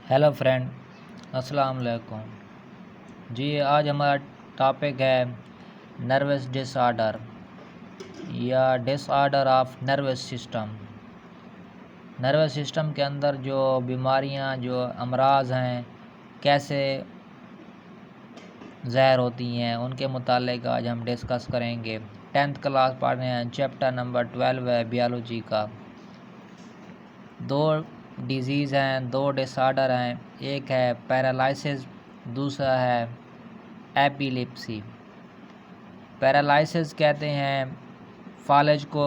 Hello friend, अस्सलाम वालेकुम। जी, आज हमारा टॉपिक है नर्वस डिसऑर्डर या disorder of nervous system. Nervous system के अंदर जो बीमारियां, जो अमराज हैं, कैसे ज़ाहिर होती हैं, उनके मुतालिक आज हम डिस्कस करेंगे। 10th क्लास पढ़ रहे हैं, चैप्टर नंबर 12 है बियोलॉजी का। दो डिजीज़ हैं, दो डिसऑर्डर हैं, एक है पैरालिसिस, दूसरा है एपिलेप्सी। पैरालिसिस कहते हैं फालज को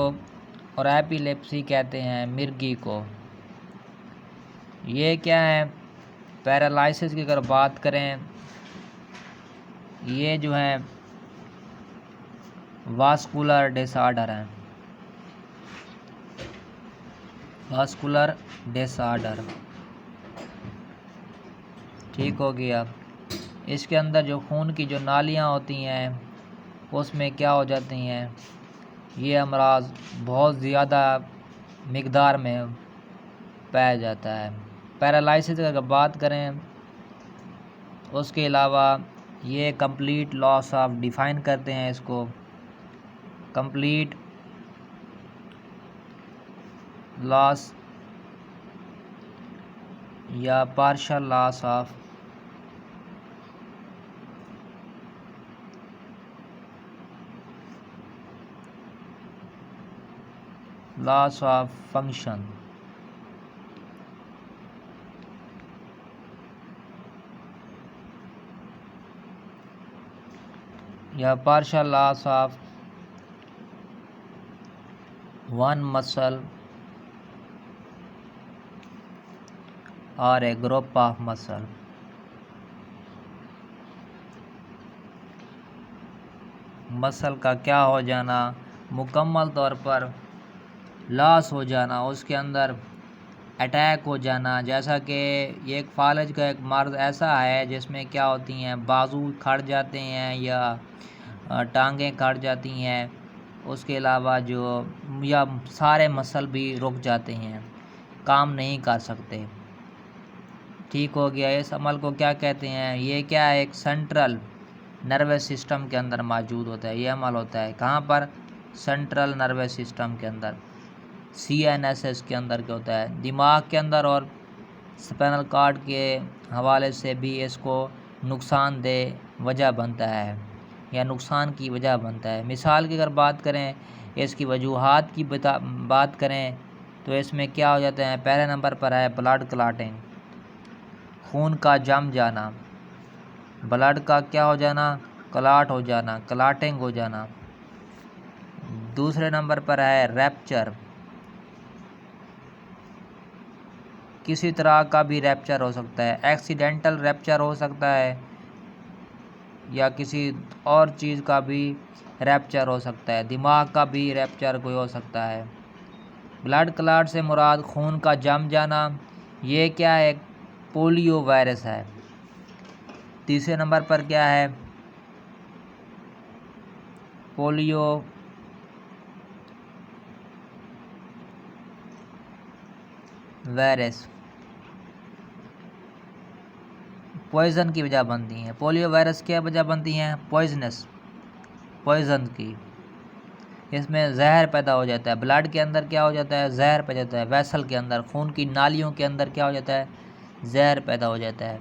और एपिलेप्सी कहते हैं मिर्गी को। ये क्या है? पैरालिसिस की अगर बात करें, ये जो है वास्कुलर डिसऑर्डर है। वास्कुलर डिसऑर्डर, ठीक हो गया। इसके अंदर जो खून की जो नालियाँ होती हैं उसमें क्या हो जाती हैं, ये अमराज बहुत ज़्यादा मिक़दार में पाया जाता है। पैरालिसिस की अगर बात करें, उसके अलावा ये कंप्लीट लॉस ऑफ डिफ़ाइन करते हैं इसको, कंप्लीट लॉस या पार्शियल लॉस ऑफ फंक्शन। या partial loss of one muscle और ए ग्रुप ऑफ मसल। मसल का क्या हो जाना, मुकम्मल तौर पर लॉस हो जाना, उसके अंदर अटैक हो जाना। जैसा कि एक फालज का एक मर्ज़ ऐसा है जिसमें क्या होती हैं, बाजू खड़ जाते हैं या टांगें खड़ जाती हैं। उसके अलावा जो या सारे मसल भी रुक जाते हैं, काम नहीं कर सकते। ठीक हो गया। इस अमल को क्या कहते हैं? ये क्या है, एक सेंट्रल नर्वस सिस्टम के अंदर मौजूद होता है। ये अमल होता है कहाँ पर? सेंट्रल नर्वस सिस्टम के अंदर, CNS के अंदर क्या होता है, दिमाग के अंदर। और स्पाइनल कॉर्ड के हवाले से भी इसको नुकसानदेह वजह बनता है या नुकसान की वजह बनता है। मिसाल की अगर बात करें, इसकी वजूहात की बात करें तो इसमें क्या हो जाते हैं, पहले नंबर पर है ब्लड क्लॉटिंग, खून का जम जाना। ब्लड का क्या हो जाना? क्लॉट हो जाना, क्लॉटिंग हो जाना। दूसरे नंबर पर है रैप्चर, किसी तरह का भी रैप्चर हो सकता है, एक्सीडेंटल रैप्चर हो सकता है या किसी और चीज़ का भी रैप्चर हो सकता है, दिमाग का भी रैप्चर कोई हो सकता है। ब्लड क्लॉट से मुराद खून का जम जाना। ये क्या है? पोलियो वायरस है। तीसरे नंबर पर क्या है? पोलियो वायरस पॉइज़न की वजह बनती हैं। पोलियो वायरस क्या वजह बनती हैं? पॉइज़न की। इसमें जहर पैदा हो जाता है, ब्लड के अंदर क्या हो जाता है, जहर पैदा होता है। वेसल के अंदर, खून की नालियों के अंदर क्या हो जाता है, जहर पैदा हो जाता है।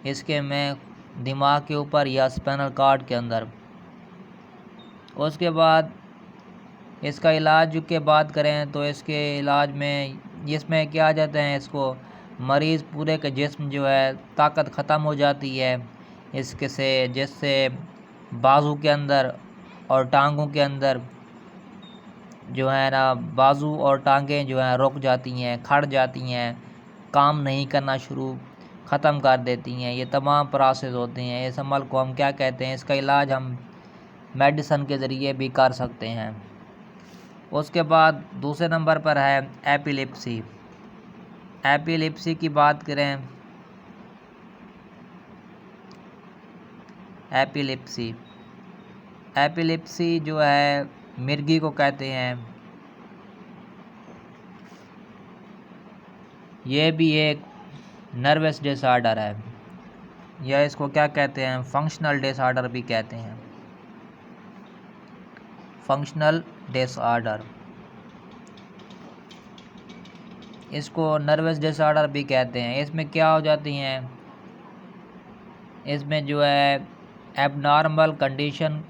इसके में दिमाग के ऊपर या स्पाइनल कॉर्ड के अंदर। उसके बाद इसका इलाज की बात करें तो इसके इलाज में इसमें क्या आ जाता है, इसको मरीज़ पूरे के जिस्म जो है ताकत ख़त्म हो जाती है इसके से, जिससे बाजू के अंदर और टांगों के अंदर जो है ना, बाजू और टांगें जो हैं रुक जाती हैं, खड़ जाती हैं, काम नहीं करना शुरू ख़त्म कर देती हैं। ये तमाम प्रोसेस होते हैं। इस अमल को हम क्या कहते हैं? इसका इलाज हम मेडिसन के ज़रिए भी कर सकते हैं। उसके बाद दूसरे नंबर पर है एपिलेप्सी। एपिलेप्सी की बात करें, एपिलेप्सी जो है मिर्गी को कहते हैं। ये भी एक नर्वस डिसऑर्डर है, या इसको क्या कहते हैं, फंक्शनल डिसऑर्डर भी कहते हैं, फंक्शनल डिसऑर्डर, इसको नर्वस डिसऑर्डर भी कहते हैं। इसमें क्या हो जाती हैं, इसमें जो है एबनॉर्मल कंडीशन,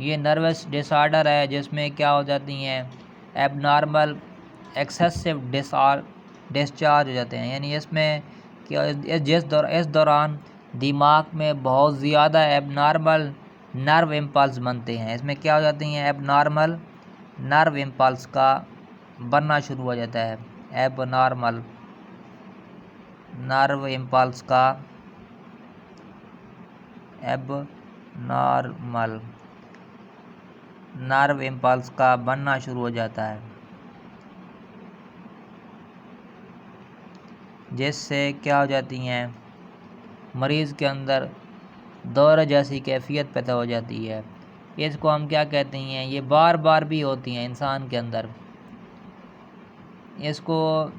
ये नर्वस डिसऑर्डर है जिसमें क्या हो जाती हैं, एबनॉर्मल एक्सेसिव डिस्चार्ज हो जाते हैं, यानी इसमें क्या इस दौरान दिमाग में बहुत ज़्यादा एबनॉर्मल नर्व इम्पल्स बनते हैं। इसमें क्या हो जाती हैं, एबनॉर्मल नर्व इम्पल्स का बनना शुरू हो जाता है, एबनॉर्मल नर्व इम्पल्स का, एबनॉर्मल नर्व इम्पल्स का बनना शुरू हो जाता है, जिससे क्या हो जाती हैं, मरीज़ के अंदर दौरे जैसी कैफियत पैदा हो जाती है। इसको हम क्या कहते हैं, ये बार बार भी होती हैं इंसान के अंदर, इसको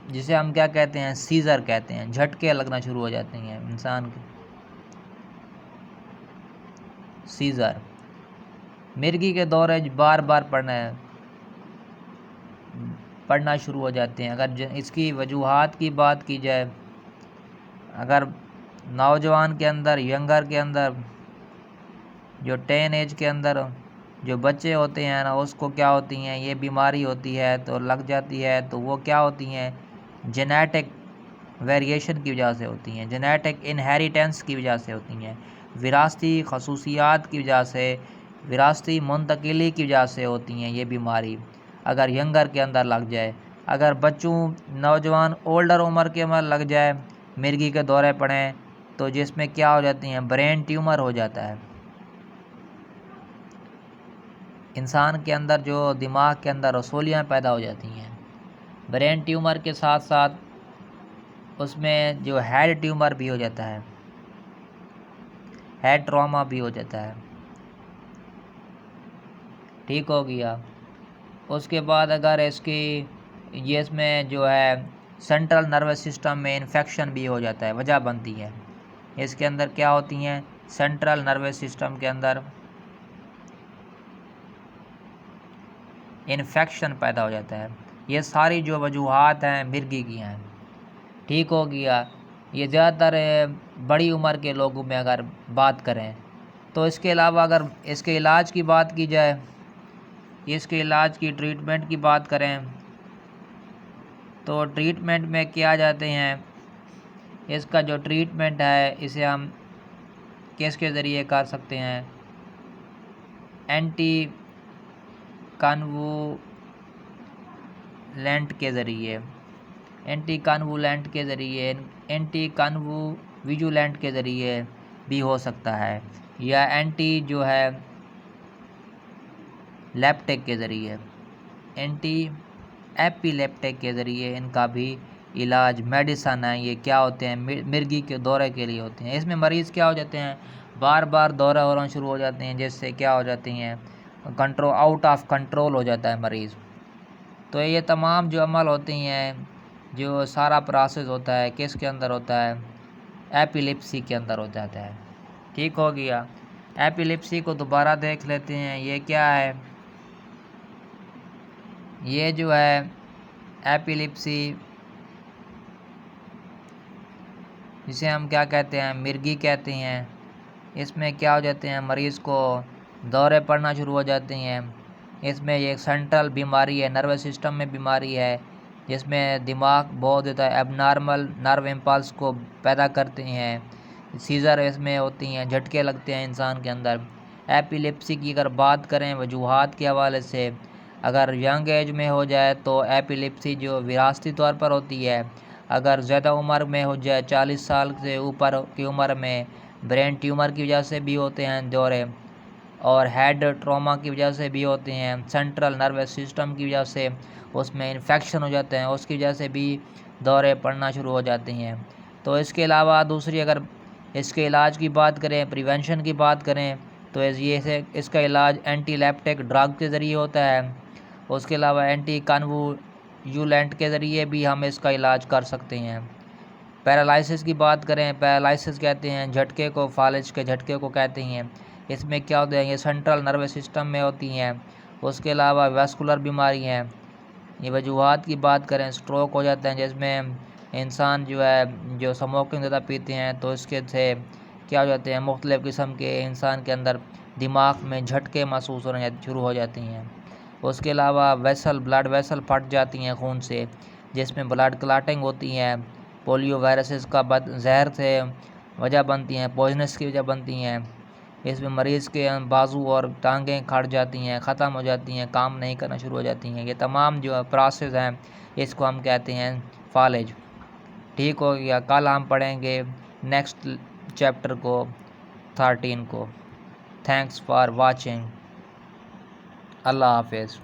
जिसे हम क्या कहते हैं, सीज़र कहते हैं, झटके लगना शुरू हो जाते हैं इंसान के, सीज़र, मिर्गी के दौरे बार बार पड़ना शुरू हो जाते हैं। अगर इसकी वजूहात की बात की जाए, अगर नौजवान के अंदर, यंगर के अंदर, जो 10 एज के अंदर जो बच्चे होते हैं ना, उसको क्या होती हैं, ये बीमारी होती है तो लग जाती है, तो वो क्या होती हैं, जेनेटिक वेरिएशन की वजह से होती हैं, जेनेटिक इनहेरिटेंस की वजह से होती हैं, विरासती खसूसियात की वजह से, विरासती मुंतकिली की वजह से होती हैं ये बीमारी। अगर यंगर के अंदर लग जाए, अगर बच्चों, नौजवान, ओल्डर उम्र के अंदर लग जाए, मिर्गी के दौरे पड़ें, तो जिसमें क्या हो जाती हैं, ब्रेन ट्यूमर हो जाता है। इंसान के अंदर जो दिमाग के अंदर रसोलियाँ पैदा हो जाती हैं, ब्रेन ट्यूमर के साथ साथ उसमें जो हेड ट्यूमर भी हो जाता है, हेड ट्रॉमा भी हो जाता है। ठीक हो गया। उसके बाद अगर ये इसमें जो है सेंट्रल नर्वस सिस्टम में इन्फेक्शन भी हो जाता है, वजह बनती है। इसके अंदर क्या होती हैं, सेंट्रल नर्वस सिस्टम के अंदर इन्फेक्शन पैदा हो जाता है। ये सारी जो वजूहात हैं मिर्गी की हैं। ठीक हो गया। ये ज़्यादातर बड़ी उम्र के लोगों में अगर बात करें, तो इसके अलावा अगर इसके इलाज की बात की जाए, इसके इलाज की ट्रीटमेंट की बात करें, तो ट्रीटमेंट में क्या जाते हैं, इसका जो ट्रीटमेंट है इसे हम किसके ज़रिए कर सकते हैं, एंटी कन्वुलेंट के ज़रिए, एंटी कन्वुलेंट के ज़रिए, एंटी कन्वुविजुलेंट के ज़रिए भी हो सकता है, या एंटी जो है लेप्टिक के ज़रिए, एंटी एपिलेप्टिक के ज़रिए इनका भी इलाज, मेडिसन है, ये क्या होते हैं, मिर्गी के दौरे के लिए होते हैं। इसमें मरीज़ क्या हो जाते हैं, बार बार दौरा होना शुरू हो जाते हैं, जिससे क्या हो जाती हैं, आउट ऑफ कंट्रोल हो जाता है मरीज़। तो ये तमाम जो अमल होती हैं, जो सारा प्रोसेस होता है, किसके अंदर होता है, एपिलिप्सी के अंदर हो जाता है। ठीक हो गया। एपिलिप्सी को दोबारा देख लेते हैं, ये क्या है, ये जो है एपिलिप्सी, जिसे हम क्या कहते हैं, मिर्गी कहते हैं। इसमें क्या हो जाते हैं, मरीज़ को दौरे पड़ना शुरू हो जाते हैं। इसमें ये सेंट्रल बीमारी है, नर्वस सिस्टम में बीमारी है, जिसमें दिमाग बहुत ज़्यादा एबनॉर्मल नर्व इम्पल्स को पैदा करते हैं। सीज़र इसमें होती हैं, झटके लगते हैं इंसान के अंदर। एपिलेप्सी की अगर बात करें वजूहात के हवाले से, अगर यंग एज में हो जाए तो एपिलेप्सी जो विरासती तौर पर होती है, अगर ज़्यादा उम्र में हो जाए, 40 साल से ऊपर की उम्र में, ब्रेन ट्यूमर की वजह से भी होते हैं दौरे, और हेड ट्रॉमा की वजह से भी होते हैं, सेंट्रल नर्वस सिस्टम की वजह से उसमें इन्फेक्शन हो जाते हैं, उसकी वजह से भी दौरे पड़ना शुरू हो जाते हैं। तो इसके अलावा दूसरी अगर इसके इलाज की बात करें, प्रिवेंशन की बात करें, तो इसका इलाज एंटीलेप्टिक ड्रग के ज़रिए होता है। उसके अलावा एंटी कन्वुलेंट के ज़रिए भी हम इसका इलाज कर सकते हैं। पैरालिसिस की बात करें, पैरालिसिस कहते हैं झटके को, फालिज के झटके को कहते हैं। इसमें क्या होता है, ये सेंट्रल नर्वस सिस्टम में होती हैं। उसके अलावा वैस्कुलर बीमारी हैं। ये वजूहात की बात करें, स्ट्रोक हो जाते हैं, जिसमें इंसान जो है जो स्मोकिंग ज़्यादा पीते हैं तो इसके से क्या हो जाते हैं, मुख्तलिफ़ किस्म के इंसान के अंदर दिमाग में झटके महसूस होने शुरू हो जाती हैं। उसके अलावा ब्लड वेसल फट जाती हैं खून से, जिसमें ब्लड क्लाटिंग होती है। पोलियो वायरसेस का जहर से वजह बनती हैं, पॉइजनस की वजह बनती हैं। इसमें मरीज़ के बाजू और टांगें खड़ जाती हैं, ख़त्म हो जाती हैं, काम नहीं करना शुरू हो जाती हैं। ये तमाम जो प्रोसेस हैं इसको हम कहते हैं फालिज। ठीक हो गया। कल हम पढ़ेंगे नेक्स्ट चैप्टर को 13 को। Thanks for watching. अल्लाह हाफिज़।